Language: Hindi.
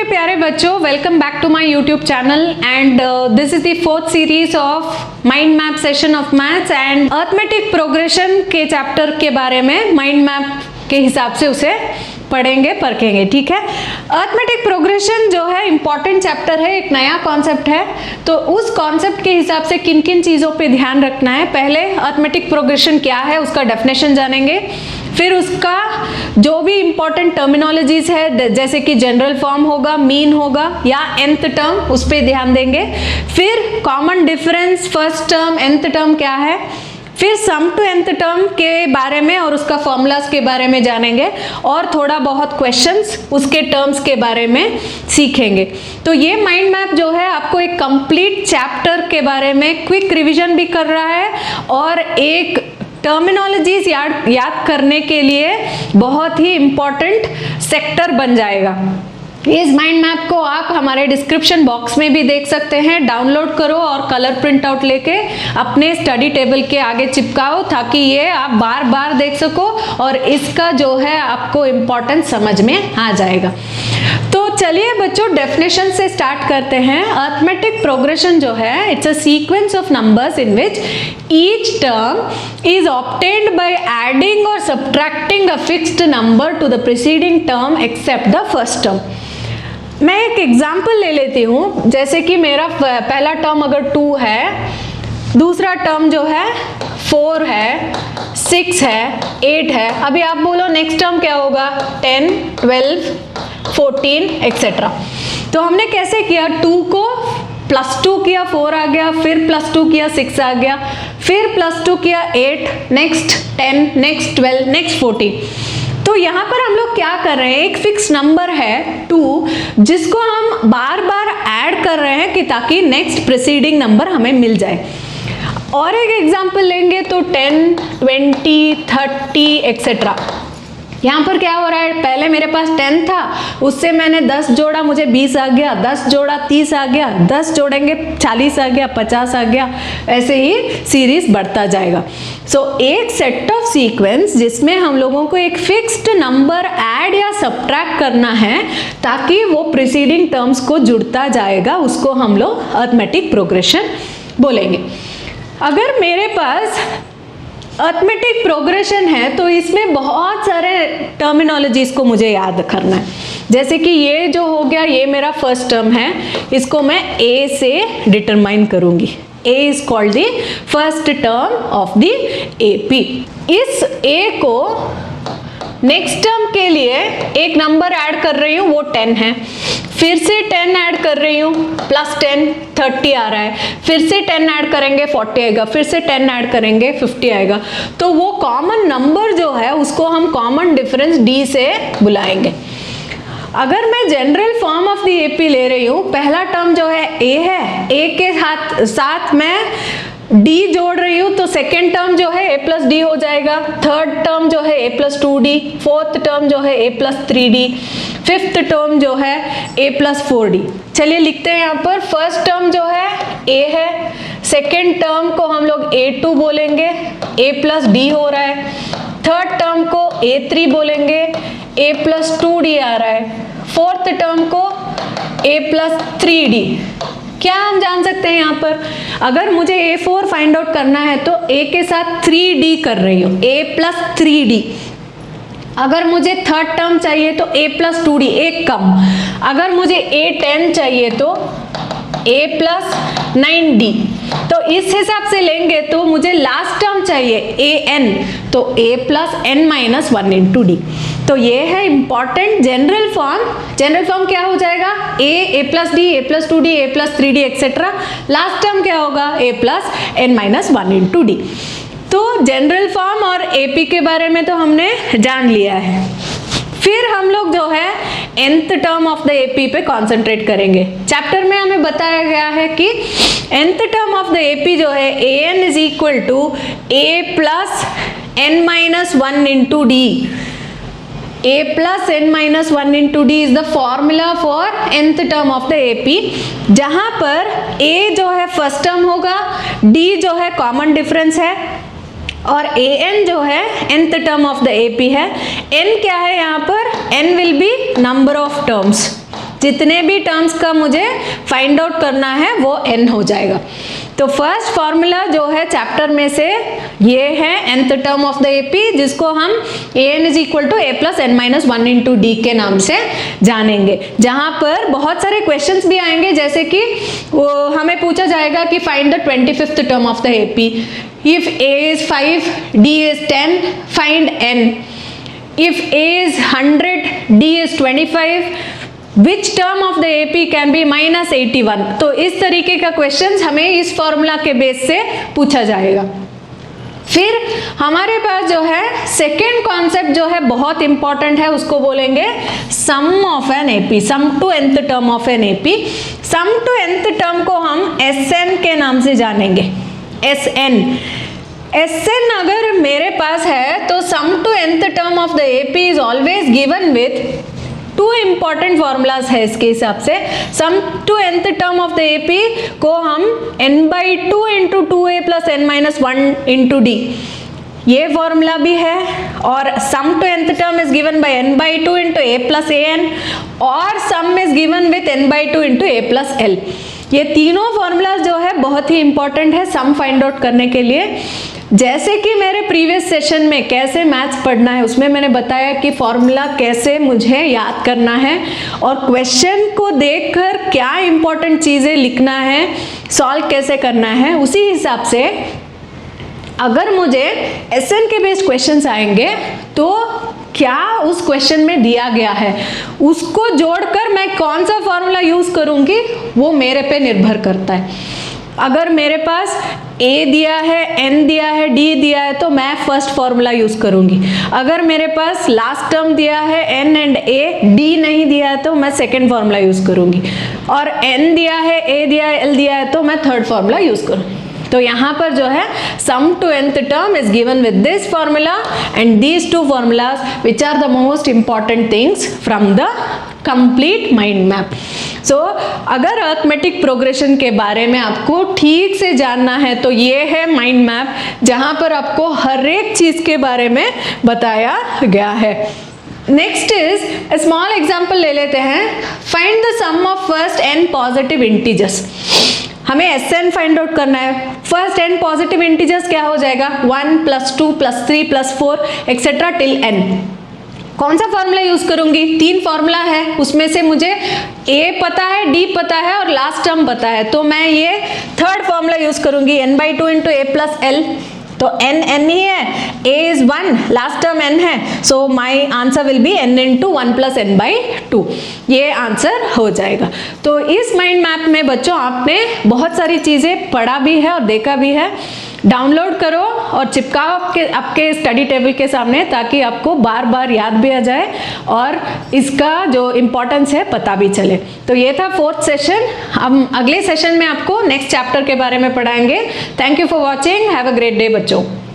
प्यारे बच्चों, welcome back to my YouTube channel and this is the fourth series of mind map session of maths and arithmetic progression के चैप्टर के बारे में माइंड मैप के हिसाब से उसे पढ़ेंगे परखेंगे। ठीक है, अर्थमेटिक प्रोग्रेशन जो है इंपॉर्टेंट चैप्टर है, एक नया कॉन्सेप्ट है, तो उस कॉन्सेप्ट के हिसाब से किन किन चीज़ों पे ध्यान रखना है। पहले अर्थमेटिक प्रोग्रेशन क्या है उसका डेफिनेशन जानेंगे, फिर उसका जो भी इंपॉर्टेंट टर्मिनोलॉजीज है जैसे कि जनरल फॉर्म होगा, मीन होगा या nth टर्म, उस पर ध्यान देंगे। फिर common difference, first term, nth term क्या है, फिर सम टू nth टर्म के बारे में और उसका फॉर्मूलाज के बारे में जानेंगे और थोड़ा बहुत क्वेश्चंस उसके टर्म्स के बारे में सीखेंगे। तो ये माइंड मैप जो है आपको एक कंप्लीट चैप्टर के बारे में क्विक रिवीजन भी कर रहा है और एक टर्मिनोलॉजीज याद करने के लिए बहुत ही इंपॉर्टेंट सेक्टर बन जाएगा। इस माइंड मैप को आप हमारे डिस्क्रिप्शन बॉक्स में भी देख सकते हैं, डाउनलोड करो और कलर प्रिंट आउट लेके अपने स्टडी टेबल के आगे चिपकाओ ताकि ये आप बार बार देख सको और इसका जो है आपको इम्पोर्टेंस समझ में आ जाएगा। तो चलिए बच्चों, डेफिनेशन से स्टार्ट करते हैं। अर्थमेटिक प्रोग्रेशन जो है it's a sequence of numbers in which each term is obtained by adding और subtracting a fixed number to the preceding term except the first term. मैं एक एग्जाम्पल ले लेती हूँ, जैसे कि मेरा पहला टर्म अगर 2 है, दूसरा टर्म जो है 4 है, 6 है, 8 है। अभी आप बोलो नेक्स्ट टर्म क्या होगा, 10, 12, 14 एक्सेट्रा। तो हमने कैसे किया, 2 को +2 किया 4 आ गया, फिर +2 किया 6 आ गया, फिर +2 किया 8, नेक्स्ट 10, नेक्स्ट 12, नेक्स्ट 14। तो यहाँ पर हम लोग क्या कर रहे हैं, एक फिक्स नंबर है 2 जिसको हम बार बार ऐड कर रहे हैं कि ताकि नेक्स्ट प्रीसीडिंग नंबर हमें मिल जाए। और एक एग्जांपल लेंगे तो 10, 20, 30 एक्सेट्रा। यहाँ पर क्या हो रहा है, पहले मेरे पास 10 था, उससे मैंने 10 जोड़ा, मुझे 20 आ गया, 10 जोड़ा 30 आ गया, 10 जोड़ेंगे 40 आ गया, 50 आ गया, ऐसे ही सीरीज बढ़ता जाएगा। सो एक सेट ऑफ सीक्वेंस जिसमें हम लोगों को एक फिक्स्ड नंबर ऐड या सब्ट्रैक्ट करना है ताकि वो प्रीसीडिंग टर्म्स को जुड़ता जाएगा, उसको हम लोग अर्थमेटिक प्रोग्रेशन बोलेंगे। अगर मेरे पास अर्थमेटिक प्रोग्रेशन है तो इसमें बहुत सारे टर्मिनोलॉजीज को मुझे याद करना है। जैसे कि ये जो हो गया, ये मेरा फर्स्ट टर्म है, इसको मैं ए से डिटरमाइन करूंगी। A is called the first term of the AP. इस ए को नेक्स्ट टर्म के लिए एक नंबर ऐड कर रही हूँ, वो 10 है, फिर से 10 ऐड कर रही हूँ, +10 30 आ रहा है, फिर से 10 ऐड करेंगे 40 आएगा, फिर से 10 ऐड करेंगे 50 आएगा। तो वो कॉमन नंबर जो है उसको हम कॉमन डिफरेंस डी से बुलाएंगे। अगर मैं general form of the AP ले रही हूँ, पहला टर्म जो है ए है, ए के साथ मैं डी जोड़ रही हूँ तो सेकेंड टर्म जो है a+d हो जाएगा, थर्ड टर्म जो है a+2d, फोर्थ टर्म जो है a+3d, फिफ्थ टर्म जो है a+4d। चलिए लिखते हैं यहाँ पर, फर्स्ट टर्म जो है a है, सेकेंड टर्म को हम लोग a2 बोलेंगे, a+d हो रहा है, थर्ड टर्म को a3 बोलेंगे, a+2d आ रहा है, फोर्थ टर्म को a+3d। क्या हम जान सकते हैं यहाँ पर, अगर मुझे a4 फाइंड आउट करना है तो a के साथ 3d कर रही हूँ, a+3d। अगर मुझे थर्ड टर्म चाहिए तो a+2d, एक कम। अगर मुझे a10 चाहिए तो a+9d। तो इस हिसाब से लेंगे तो मुझे लास्ट टर्म चाहिए an, तो a+n-1 इंटू d। तो ये है important general form. General form क्या हो जाएगा, a+d, a+2d, a+3d etcetera. Last term क्या होगा, a+n-1 इंटू d। तो जनरल फॉर्म और एपी के बारे में तो हमने जान लिया है। फिर हम लोग जो है nth term of the AP पे कॉन्सेंट्रेट करेंगे। चैप्टर में हमें बताया गया है कि nth term of the AP जो है an is equal to a+n-1 into d। a+n-1 into d is the formula for nth term of the AP, जहां पर a जो है फर्स्ट टर्म होगा, d जो है कॉमन डिफरेंस है और an जो है nth term of the AP है। n क्या है यहाँ पर, n will be number of terms. जितने भी टर्म्स का मुझे फाइंड आउट करना है वो n हो जाएगा। तो फर्स्ट फॉर्मूला जो है चैप्टर में से ये है nth term of the AP, जिसको हम an is equal to a plus n minus 1 into D के नाम से जानेंगे, जहां पर बहुत सारे क्वेश्चंस भी आएंगे, जैसे कि वो हमें पूछा जाएगा कि find the 25th term of the AP। If a is 5, d is 10, find n। if a is 100, d is 25, which term of the AP can be minus 81। तो इस तरीके का क्वेश्चंस हमें इस फॉर्मूला के बेस से पूछा जाएगा। फिर हमारे पास जो है सेकेंड कॉन्सेप्ट जो है बहुत इंपॉर्टेंट है, उसको बोलेंगे sum of an AP, sum to nth term of an AP। Sum to nth term को हम SN के नाम से जानेंगे, SN अगर मेरे पास है तो sum to nth term of the AP is always given with two important formulas है इसके हिसाब से। Sum to nth term of the AP को हम n/2 into 2a plus n minus 1 into D, ये फॉर्मूला भी है। और sum to nth term is given by n/2 into a plus an, और sum is given with n/2 into a plus l। ये तीनों फॉर्मूलाज जो है बहुत ही इंपॉर्टेंट है सम फाइंड आउट करने के लिए। जैसे कि मेरे प्रीवियस सेशन में कैसे मैथ्स पढ़ना है उसमें मैंने बताया कि फॉर्मूला कैसे मुझे याद करना है और क्वेश्चन को देखकर क्या इंपॉर्टेंट चीज़ें लिखना है, सॉल्व कैसे करना है। उसी हिसाब से अगर मुझे SN के बेस्ड क्वेश्चंस आएंगे तो क्या उस क्वेश्चन में दिया गया है उसको जोड़कर मैं कौन सा फॉर्मूला यूज करूंगी वो मेरे पे निर्भर करता है। अगर मेरे पास A दिया है, N दिया है, D दिया है तो मैं फर्स्ट फॉर्मूला यूज करूंगी। अगर मेरे पास लास्ट टर्म दिया है N एंड A, D नहीं दिया है तो मैं सेकेंड फॉर्मूला यूज करूंगी। और N दिया है, A दिया है, L दिया है तो मैं थर्ड फॉर्मूला यूज करूंगी। तो यहाँ पर जो है sum to nth term is given with this formula and these two formulas which are the most important things from the complete mind map. So अगर अरिथमेटिक प्रोग्रेशन के बारे में आपको ठीक से जानना है तो ये है माइंड मैप, जहाँ पर आपको हर एक चीज के बारे में बताया गया है। नेक्स्ट इज स्मॉल एग्जाम्पल ले लेते हैं। Find the sum of first n positive integers. हमें SN फाइंड आउट करना है। फर्स्ट n पॉजिटिव इंटीजर्स क्या हो जाएगा, 1 plus 2 plus 3 plus 4 etcetera till n। कौन सा फॉर्मूला यूज करूंगी, 3 फॉर्मूला है, उसमें से मुझे A पता है, D पता है और लास्ट टर्म पता है, तो मैं ये थर्ड फॉर्मूला यूज करूंगी n/2 into a plus l। तो n ही है, a is 1, last term n है, so my answer will be n into 1 plus n/2। ये आंसर हो जाएगा। तो इस माइंड मैप में बच्चों आपने बहुत सारी चीजें पढ़ा भी है और देखा भी है। डाउनलोड करो और चिपकाओ आपके स्टडी टेबल के सामने, ताकि आपको बार बार याद भी आ जाए और इसका जो इम्पोर्टेंस है पता भी चले। तो ये था 4th सेशन। हम अगले सेशन में आपको नेक्स्ट चैप्टर के बारे में पढ़ाएंगे। Thank you for watching, have a great day बच्चों।